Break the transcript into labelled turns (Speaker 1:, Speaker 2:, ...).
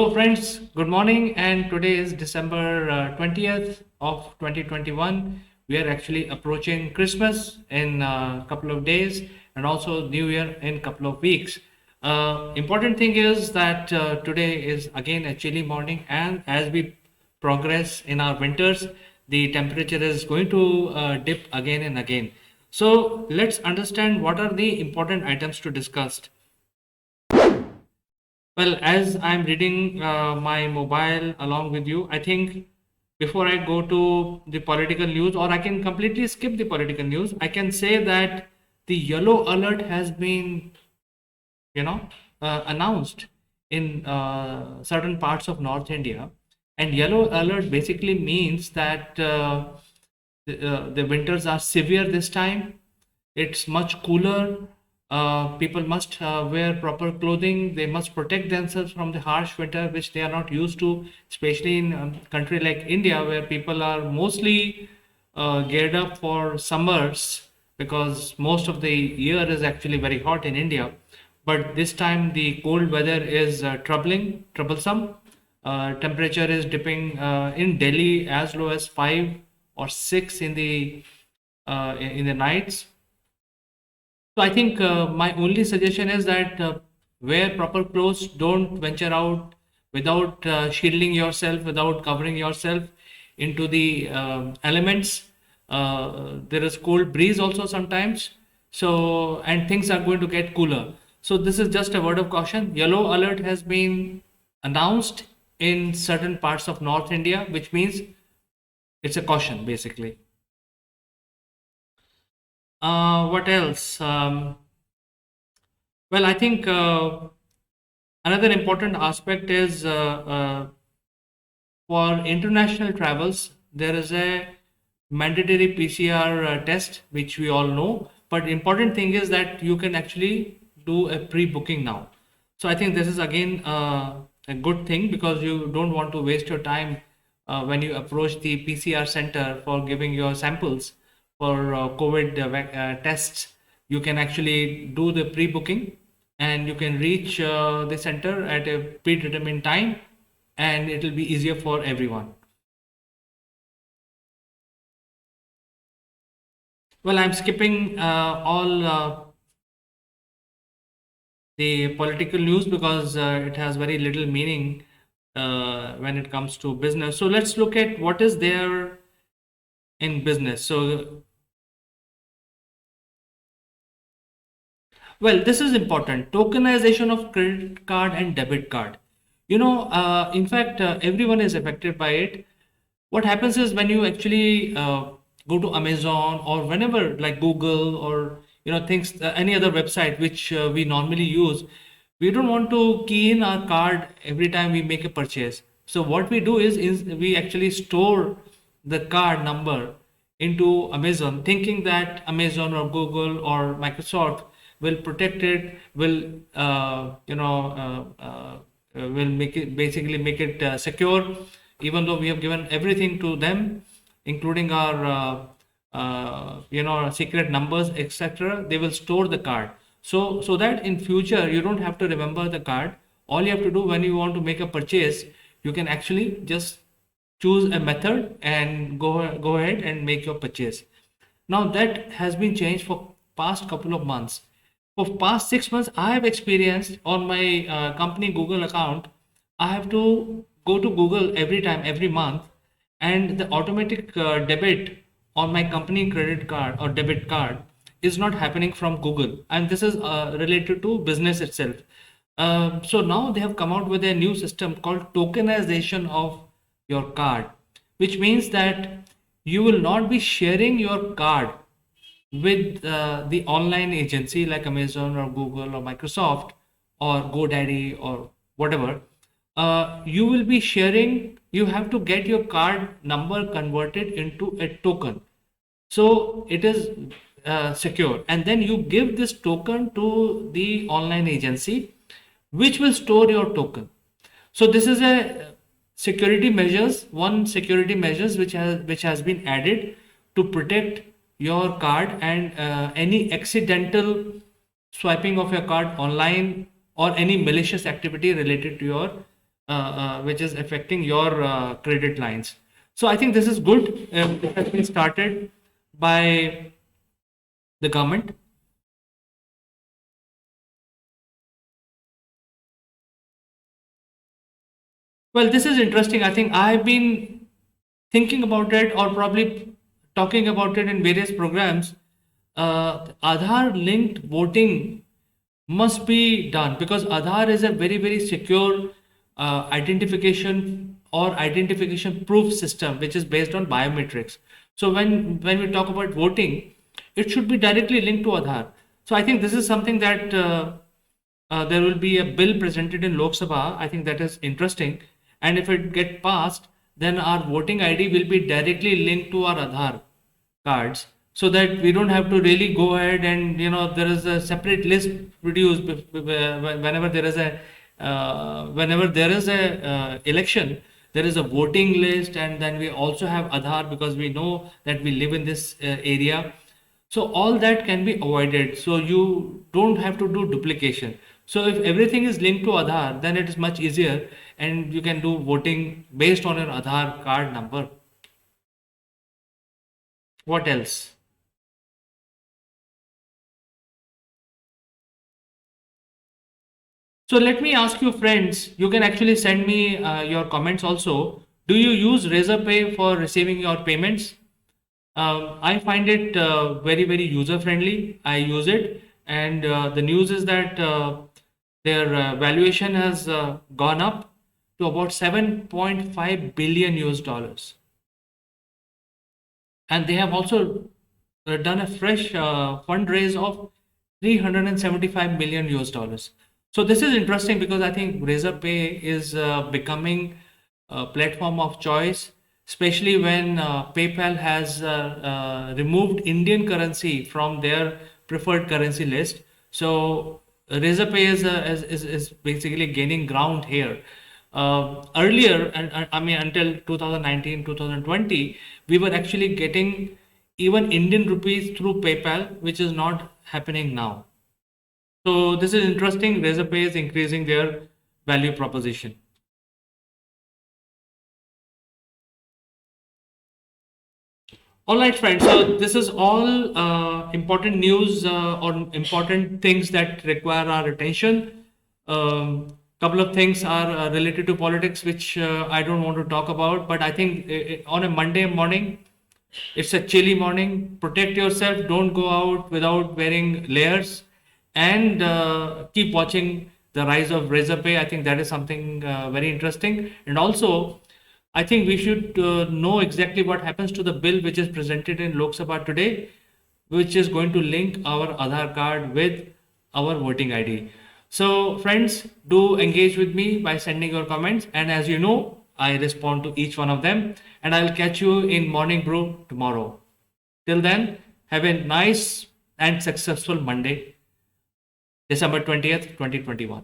Speaker 1: Hello, friends. Good morning. And today is December 20th of 2021. We are actually approaching Christmas in a couple of days and also New Year in a couple of weeks. Important thing is that today is again a chilly morning, and as we progress in our winters, the temperature is going to dip again and again. So let's understand what are the important items to discuss. Well, as I'm reading my mobile along with you, I think before I go to the political news, or I can completely skip the political news, I can say that the yellow alert has been, you know, announced in certain parts of North India. And yellow alert basically means that the winters are severe this time. It's much cooler. People must wear proper clothing. They must protect themselves from the harsh winter, which they are not used to, especially in a country like India, where people are mostly geared up for summers because most of the year is actually very hot in India. But this time the cold weather is troublesome. Temperature is dipping in Delhi as low as 5 or 6 in the nights. So I think my only suggestion is that wear proper clothes. Don't venture out without shielding yourself, without covering yourself into the elements. There is cold breeze also sometimes. So and things are going to get cooler. So this is just a word of caution. Yellow alert has been announced in certain parts of North India, which means it's a caution basically. What else? Well, I think another important aspect is for international travels, there is a mandatory PCR test, which we all know. But important thing is that you can actually do a pre-booking now. So I think this is again a good thing because you don't want to waste your time when you approach the PCR center for giving your samples for COVID tests. You can actually do the pre-booking and you can reach the center at a predetermined time, and it will be easier for everyone. Well, I'm skipping all the political news because it has very little meaning when it comes to business. So let's look at what is there in business. So, well, this is important. Tokenization of credit card and debit card. In fact, everyone is affected by it. What happens is when you actually go to Amazon or whenever, like Google or things, any other website which we normally use, we don't want to key in our card every time we make a purchase. So what we do is we actually store the card number into Amazon, thinking that Amazon or Google or Microsoft will protect it, will make it basically make it secure, even though we have given everything to them, including our secret numbers, etc. They will store the card, so that in future you don't have to remember the card. All you have to do when you want to make a purchase, you can actually just choose a method and go ahead and make your purchase. Now that has been changed for past couple of months. For past 6 months, I have experienced on my company Google account, I have to go to Google every time, every month, and the automatic debit on my company credit card or debit card is not happening from Google, and this is related to business itself. So now they have come out with a new system called tokenization of your card, which means that you will not be sharing your card with the online agency like Amazon or Google or Microsoft or GoDaddy or whatever. You will be sharing, you have to get your card number converted into a token. So it is secure. And then you give this token to the online agency, which will store your token. So this is a one security measures which has been added to protect your card and any accidental swiping of your card online or any malicious activity related to your which is affecting your credit lines. So I think this is good. It has been started by the government. Well, this is interesting. I think I've been thinking about it, or probably talking about it in various programs. Aadhaar linked voting must be done, because Aadhaar is a very, very secure identification or identification proof system which is based on biometrics. So when we talk about voting, it should be directly linked to Aadhaar. So I think this is something that there will be a bill presented in Lok Sabha. I think that is interesting. And if it get passed, then our voting ID will be directly linked to our Aadhaar cards, so that we don't have to really go ahead and, there is a separate list produced whenever there is a election. There is a voting list, and then we also have Aadhaar, because we know that we live in this area. So all that can be avoided. So you don't have to do duplication. So if everything is linked to Aadhaar, then it is much easier, and you can do voting based on your Aadhaar card number. What else? So let me ask you, friends, you can actually send me your comments also. Do you use Razer Pay for receiving your payments? I find it very, very user friendly. I use it, and the news is that their valuation has gone up to about 7.5 billion US dollars. And they have also done a fresh fundraise of 375 million US dollars. So this is interesting, because I think Razer Pay is becoming a platform of choice, especially when PayPal has removed Indian currency from their preferred currency list. So Razer Pay is basically gaining ground here. Earlier, and I mean until 2019, 2020, we were actually getting even Indian rupees through PayPal, which is not happening now. So this is interesting. Razer Pay is increasing their value proposition. All right, friends. So this is all important news or important things that require our attention. Couple of things are related to politics, which I don't want to talk about. But I think on a Monday morning, it's a chilly morning. Protect yourself. Don't go out without wearing layers, and keep watching the rise of Razer Pay. I think that is something very interesting. And also, I think we should know exactly what happens to the bill which is presented in Lok Sabha today, which is going to link our Aadhaar card with our voting ID. So, friends, do engage with me by sending your comments. And as you know, I respond to each one of them. And I'll catch you in Morning Brew tomorrow. Till then, have a nice and successful Monday, December 20th, 2021.